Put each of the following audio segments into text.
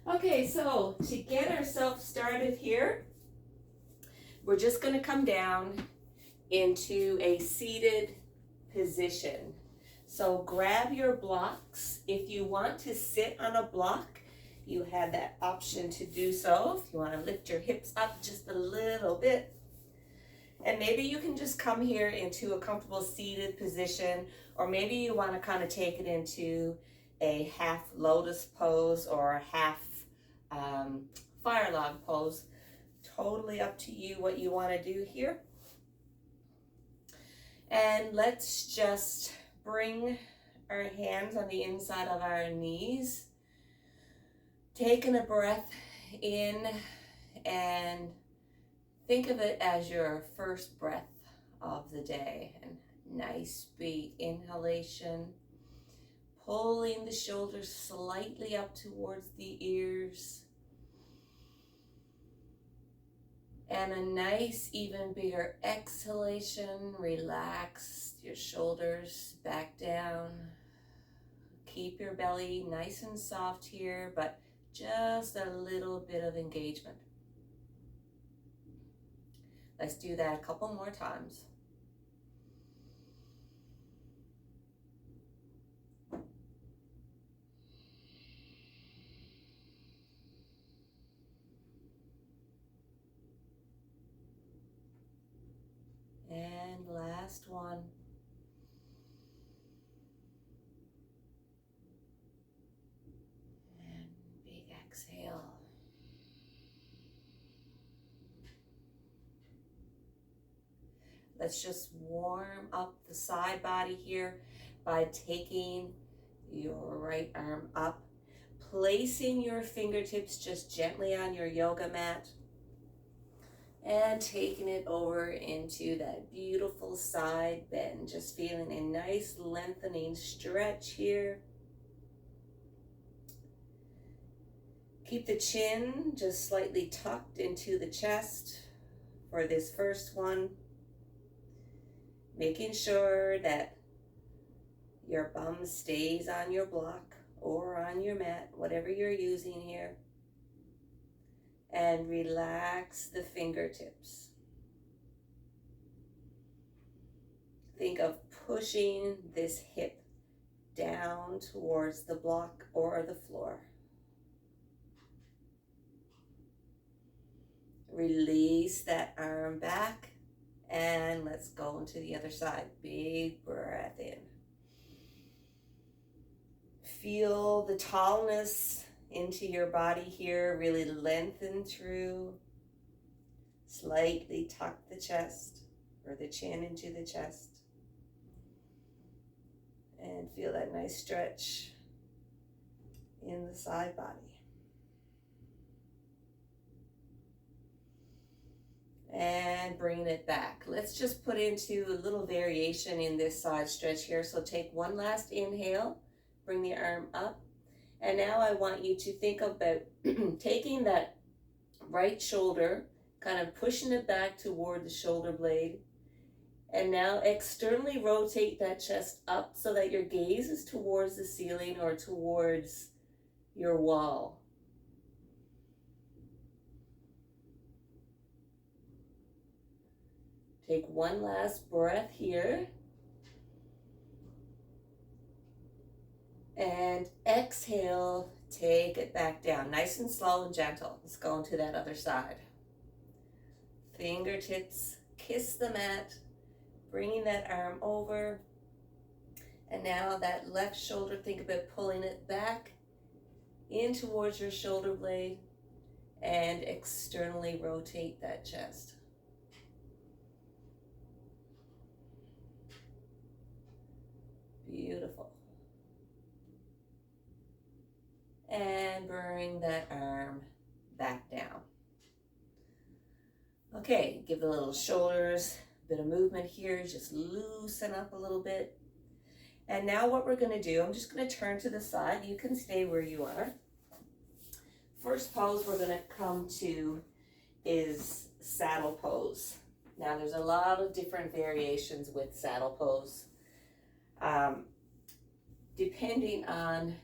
Okay, so to get ourselves started here, we're just going to come down into a seated position. So grab your blocks. If you want to sit on a block, you have that option to do so. If you want to lift your hips up just a little bit. And maybe you can just come here into a comfortable seated position, or maybe you want to kind of take it into a half lotus pose or a half fire log pose. Totally up to you what you want to do here. And let's just bring our hands on the inside of our knees. Taking a breath in, and think of it as your first breath of the day. And nice big inhalation, pulling the shoulders slightly up towards the ears. And a nice, even bigger exhalation. Relax your shoulders back down. Keep your belly nice and soft here, but just a little bit of engagement. Let's do that a couple more times. And last one. And big exhale. Let's just warm up the side body here by taking your right arm up, placing your fingertips just gently on your yoga mat, and taking it over into that beautiful side bend, just feeling a nice lengthening stretch here. Keep the chin just slightly tucked into the chest for this first one, making sure that your bum stays on your block or on your mat, whatever you're using here. And relax the fingertips. Think of pushing this hip down towards the block or the floor. Release that arm back, and let's go into the other side. Big breath in. Feel the tallness into your body here, really lengthen through. Slightly tuck the chest or the chin into the chest. And feel that nice stretch in the side body. And bring it back. Let's just put into a little variation in this side stretch here. So take one last inhale, bring the arm up. And now I want you to think about taking that right shoulder, kind of pushing it back toward the shoulder blade. And now externally rotate that chest up so that your gaze is towards the ceiling or towards your wall. Take one last breath here. And exhale, take it back down. Nice and slow and gentle. Let's go into that other side. Fingertips kiss the mat, bringing that arm over. And now that left shoulder, think about pulling it back in towards your shoulder blade and externally rotate that chest. Beautiful. And bring that arm back down. Okay, give the little shoulders a bit of movement here, just loosen up a little bit. And now what we're gonna do, I'm just gonna turn to the side. You can stay where you are. First pose we're gonna come to is saddle pose. Now there's a lot of different variations with saddle pose. Depending on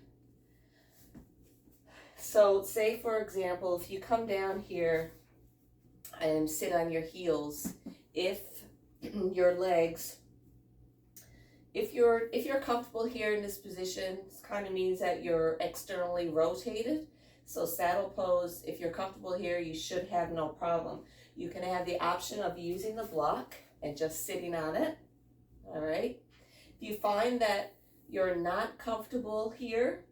So say for example, if you come down here and sit on your heels, if your legs, if you're comfortable here in this position, it kind of means that you're externally rotated. So saddle pose, if you're comfortable here, you should have no problem. You can have the option of using the block and just sitting on it. All right. If you find that you're not comfortable here,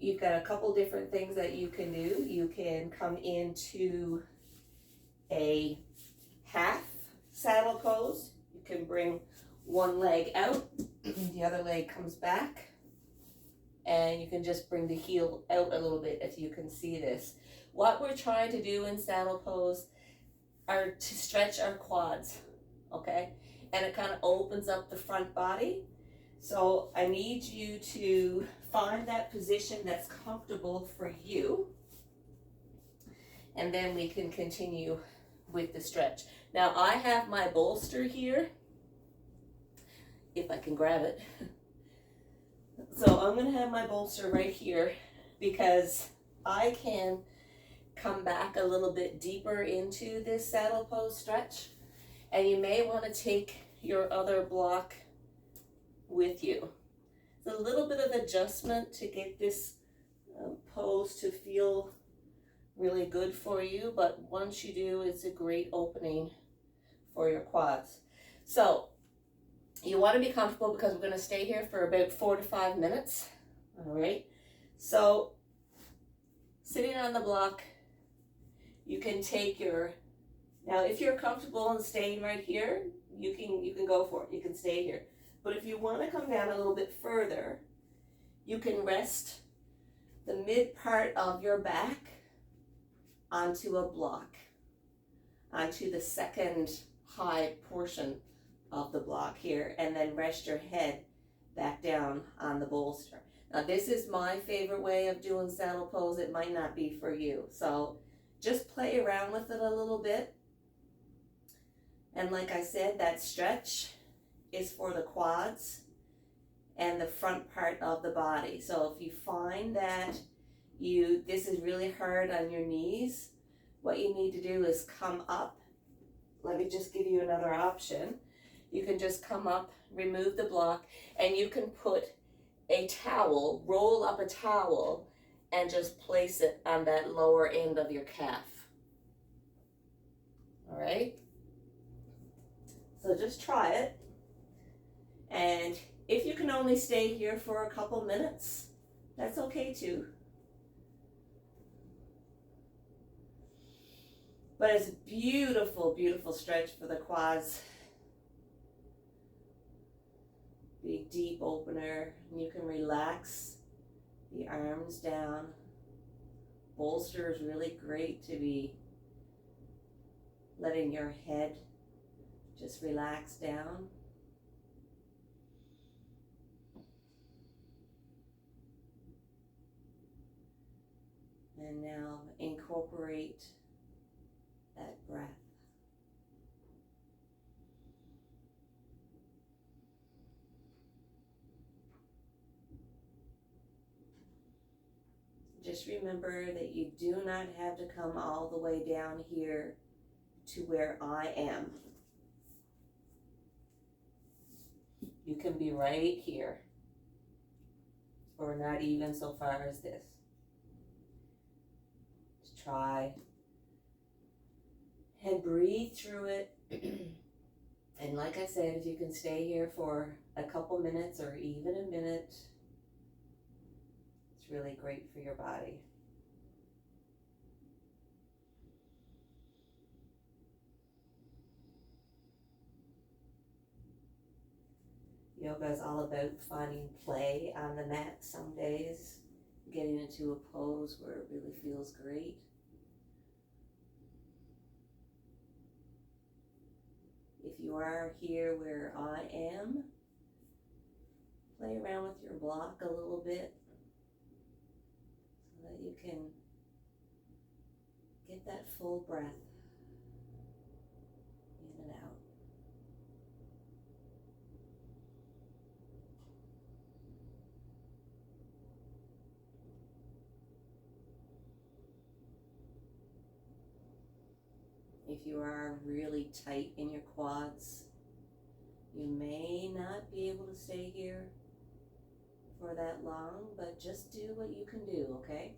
you've got a couple different things that you can do. You can come into a half saddle pose. You can bring one leg out, the other leg comes back, and you can just bring the heel out a little bit if you can see this. What we're trying to do in saddle pose are to stretch our quads, okay? And it kind of opens up the front body. So I need you to find that position that's comfortable for you, and then we can continue with the stretch. Now I have my bolster here, if I can grab it. So I'm gonna have my bolster right here because I can come back a little bit deeper into this saddle pose stretch, and you may want to take your other block with you. It's a little bit of adjustment to get this pose to feel really good for you, but once you do, it's a great opening for your quads. So you want to be comfortable because we're going to stay here for about 4 to 5 minutes. All right. So sitting on the block, you can take your, now if you're comfortable in staying right here, you can go for it. You can stay here. But if you want to come down a little bit further, you can rest the mid part of your back onto a block, onto the second high portion of the block here, and then rest your head back down on the bolster. Now this is my favorite way of doing saddle pose. It might not be for you. So just play around with it a little bit. And like I said, that stretch is for the quads and the front part of the body. So if you find that this is really hard on your knees, what you need to do is come up. Let me just give you another option. You can just come up, remove the block, and you can put a towel, roll up a towel, and just place it on that lower end of your calf. All right? So just try it. And if you can only stay here for a couple minutes, that's okay too. But it's a beautiful, beautiful stretch for the quads. Big deep opener, and you can relax the arms down. Bolster is really great to be letting your head just relax down. And now incorporate that breath. Just remember that you do not have to come all the way down here to where I am. You can be right here, or not even so far as this. Just try and breathe through it. And like I said, if you can stay here for a couple minutes or even a minute, it's really great for your body. Yoga is all about finding play on the mat some days, getting into a pose where it really feels great. If you are here where I am, play around with your block a little bit so that you can get that full breath in and out. if you are really tight in your quads, you may not be able to stay here for that long, but just do what you can do, okay?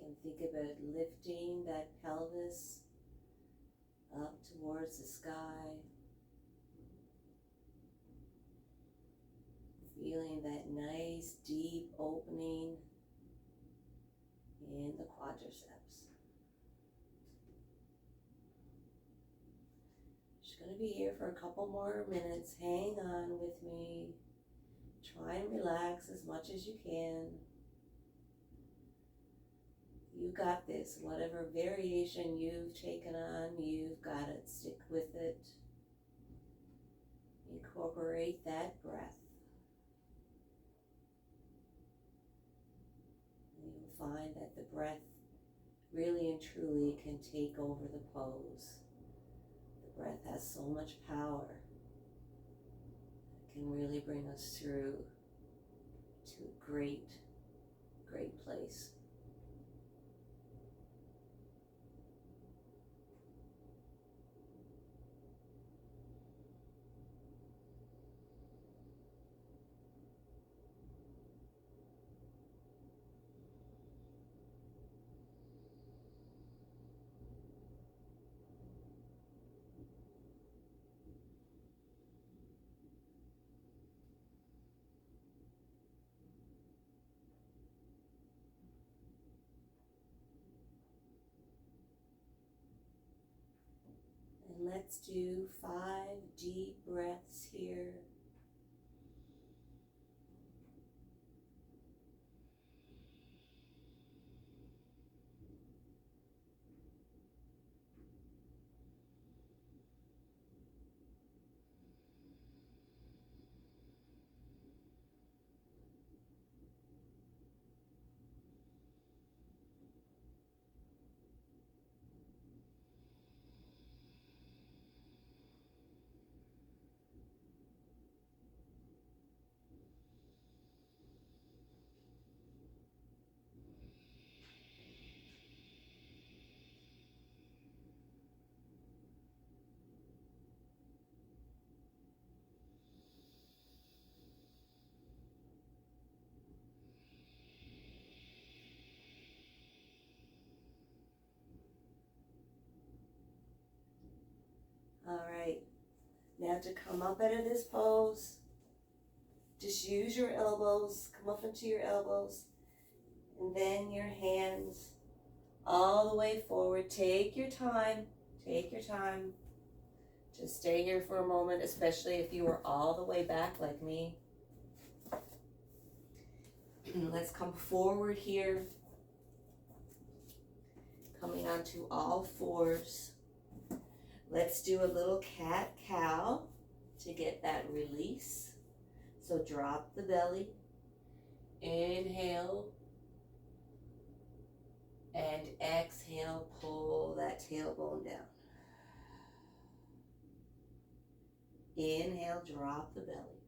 And think about lifting that pelvis up towards the sky. Feeling that nice deep opening in the quadriceps. Just going to be here for a couple more minutes. Hang on with me. Try and relax as much as you can. You got this. Whatever variation you've taken on, you've got it. Stick with it. Incorporate that breath. And you'll find that the breath really and truly can take over the pose. The breath has so much power. It can really bring us through to a great, great place. And let's do 5 deep breaths here. All right, now to come up out of this pose, just use your elbows, come up into your elbows, and then your hands all the way forward. Take your time, take your time. Just stay here for a moment, especially if you are all the way back like me. Let's come forward here, coming onto all fours. Let's do a little cat-cow to get that release. So drop the belly, inhale, and exhale, pull that tailbone down. Inhale, drop the belly.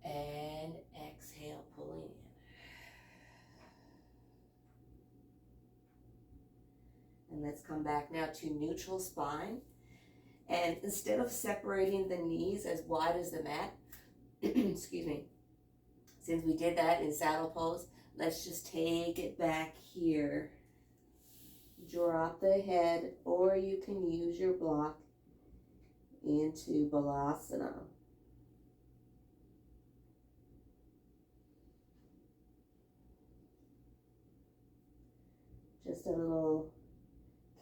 And exhale, pulling in. And let's come back now to neutral spine. And instead of separating the knees as wide as the mat, excuse me, since we did that in saddle pose, let's just take it back here. Drop the head, or you can use your block into Balasana. Just a little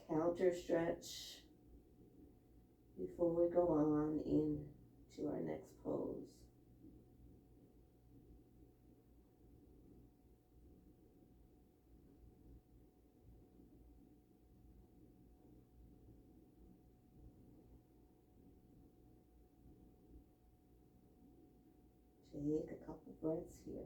counter stretch before we go on into our next pose. Take a couple breaths here.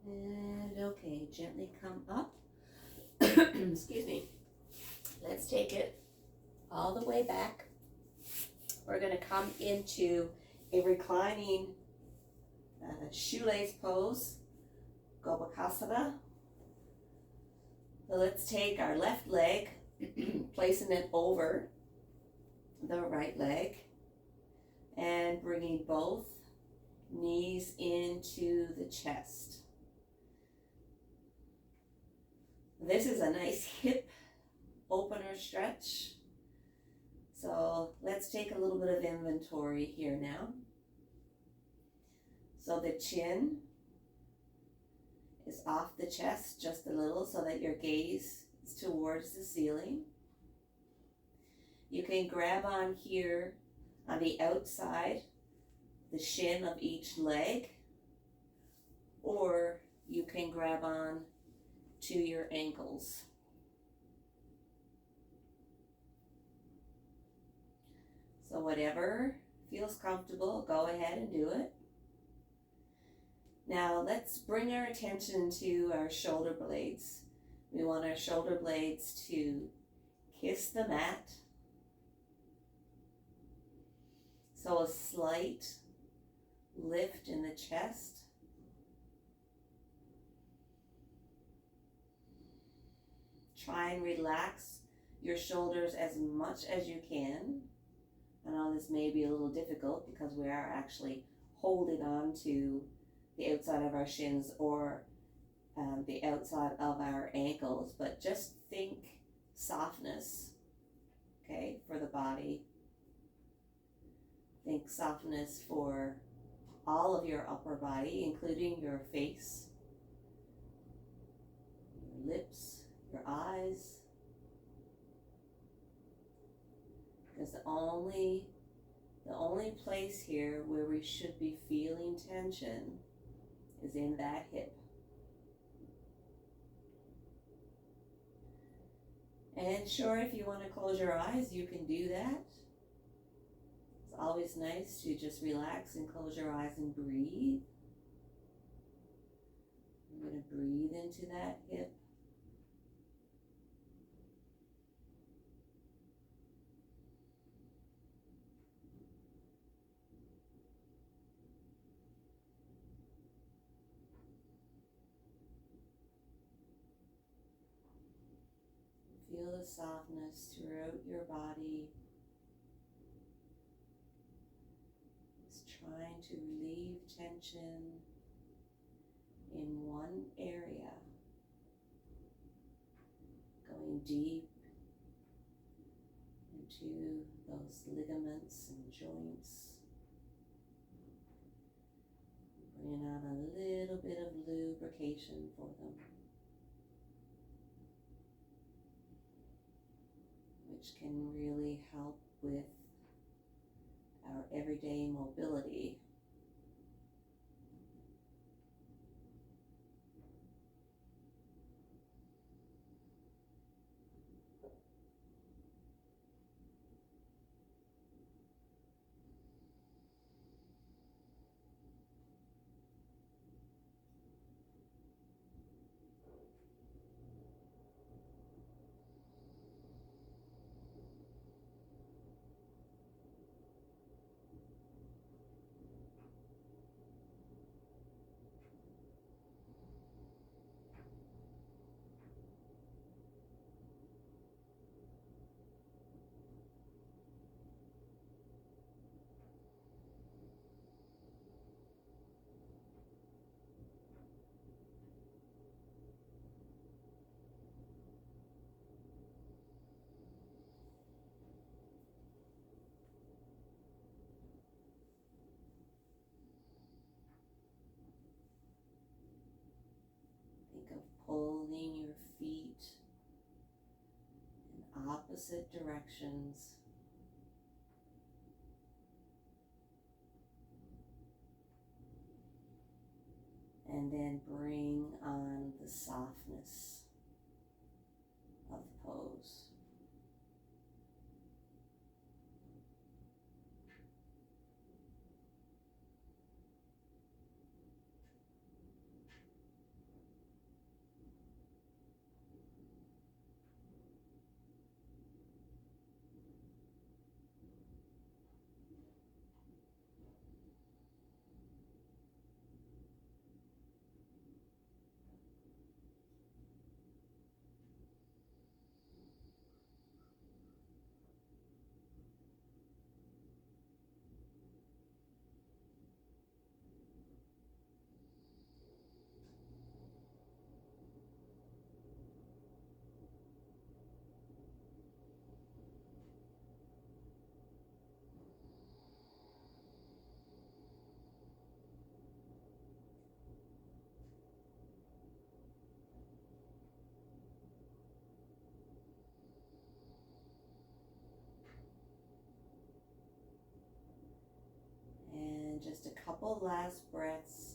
And okay, gently come up. Excuse me. Let's take it all the way back. We're going to come into a reclining shoelace pose, Gobakasana. So let's take our left leg, placing it over the right leg, and bringing both knees into the chest. This is a nice hip opener stretch. So let's take a little bit of inventory here now. So the chin is off the chest just a little so that your gaze is towards the ceiling. You can grab on here on the outside, the shin of each leg, or you can grab on to your ankles. So whatever feels comfortable, go ahead and do it. Now let's bring our attention to our shoulder blades. We want our shoulder blades to kiss the mat. So a slight lift in the chest. Try and relax your shoulders as much as you can. I know this may be a little difficult because we are actually holding on to the outside of our shins or the outside of our ankles, but just think softness, okay, for the body. Think softness for all of your upper body, including your face, your lips, your eyes. Because the only place here where we should be feeling tension is in that hip. And sure, if you want to close your eyes, you can do that. It's always nice to just relax and close your eyes and breathe. I'm going to breathe into that hip. Feel the softness throughout your body. Just trying to relieve tension in one area. Going deep into those ligaments and joints. Bringing on a little bit of lubrication for them, which can really help with our everyday mobility. pulling your feet in opposite directions. And then bring on the softness of the pose. And just a couple last breaths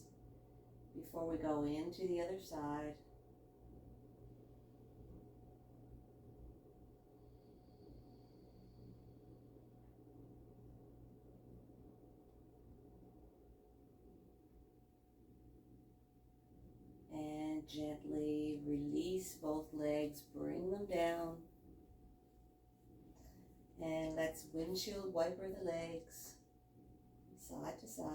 before we go into the other side. And gently release both legs, bring them down. And let's windshield wiper the legs, side to side.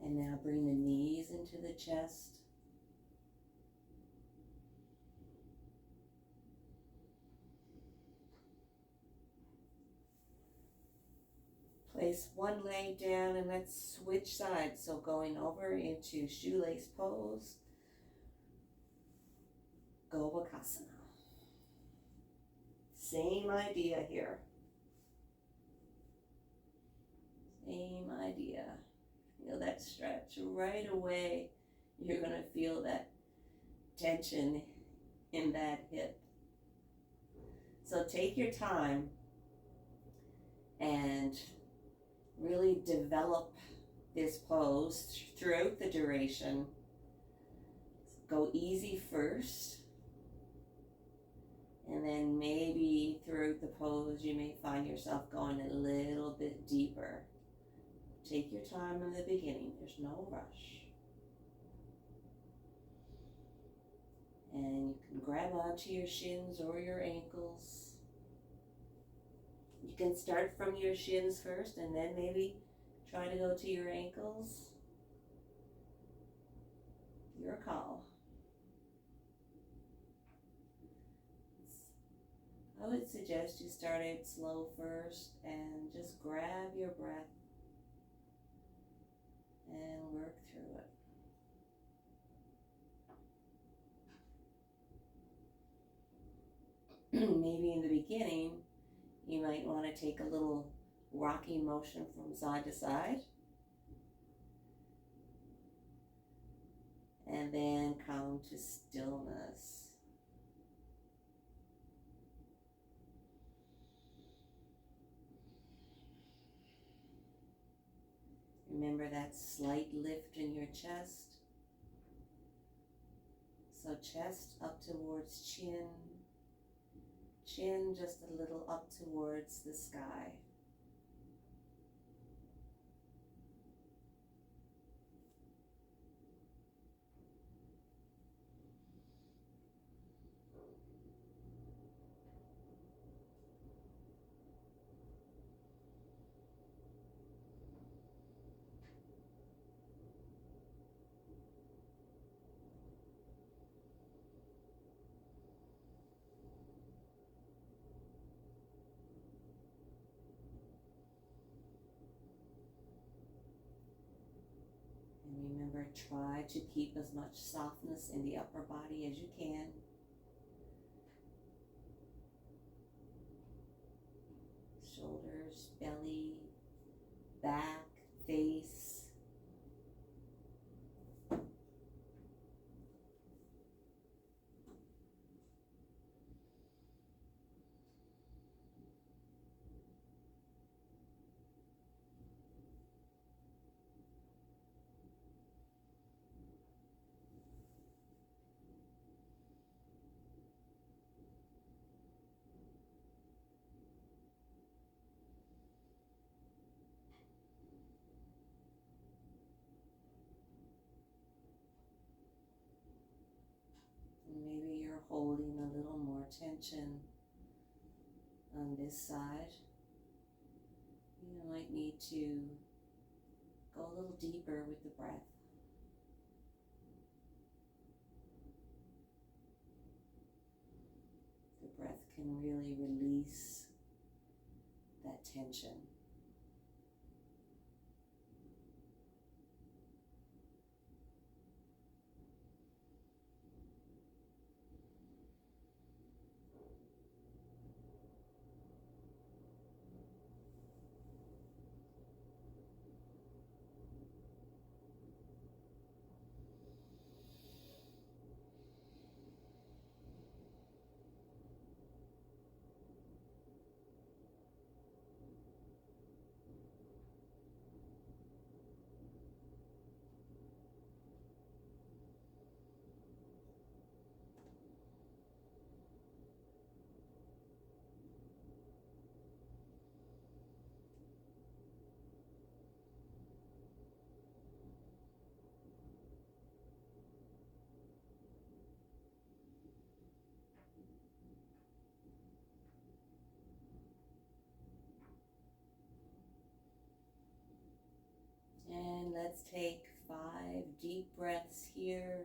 And now bring the knees into the chest. Place one leg down and let's switch sides. So going over into shoelace pose, Gobakasana. Same idea here. Same idea. Feel that stretch right away. You're going to feel that tension in that hip. So take your time and really develop this pose throughout the duration. Go easy first, and then maybe throughout the pose you may find yourself going a little bit deeper. Take your time in the beginning, there's no rush. And you can grab onto your shins or your ankles. You can start from your shins first and then maybe try to go to your ankles. Your call. I would suggest you start out slow first and just grab your breath and work through it. Maybe in the beginning, you might want to take a little rocking motion from side to side. And then come to stillness. Remember that slight lift in your chest. So chest up towards chin. Chin just a little up towards the sky. Remember, try to keep as much softness in the upper body as you can. back, face. Maybe you're holding a little more tension on this side. You might need to go a little deeper with the breath. The breath can really release that tension. And let's take 5 deep breaths here.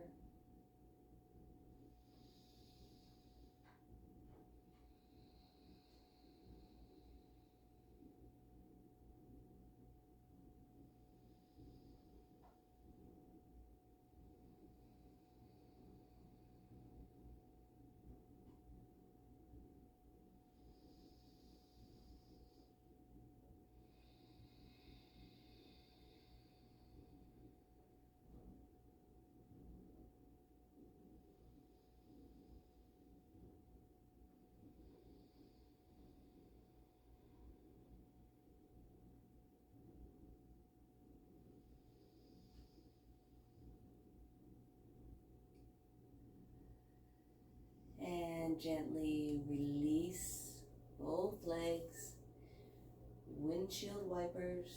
And gently release both legs, windshield wipers.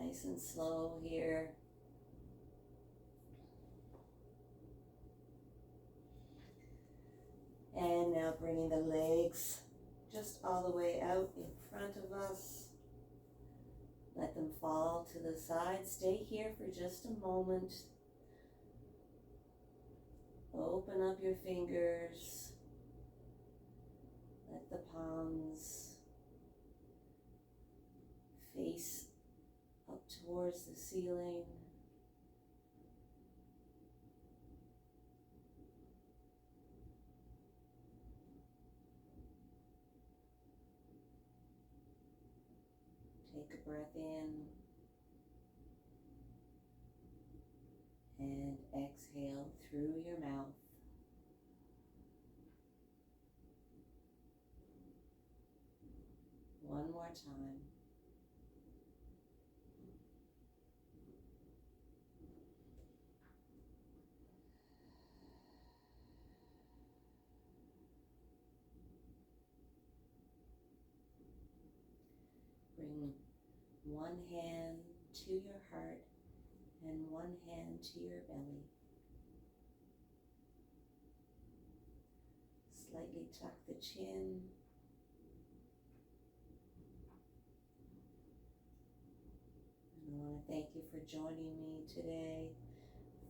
Nice and slow here. And now bringing the legs just all the way out in front of us. Let them fall to the side. Stay here for just a moment. Open up your fingers. Let the palms face up towards the ceiling. Take a breath in and exhale through your mouth. One more time. Bring one hand to your heart and one hand to your belly. Slightly tuck the chin. And I want to thank you for joining me today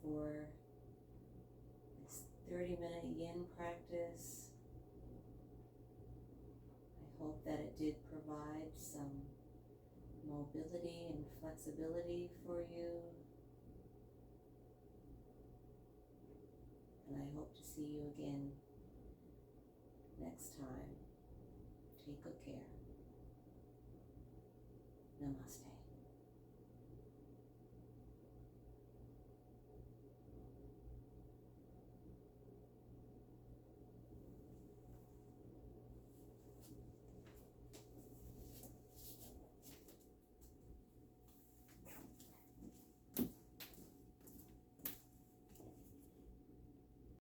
for this 30-minute yin practice. I hope that it did provide some mobility and flexibility for you. And I see you again next time. Take good care. Namaste.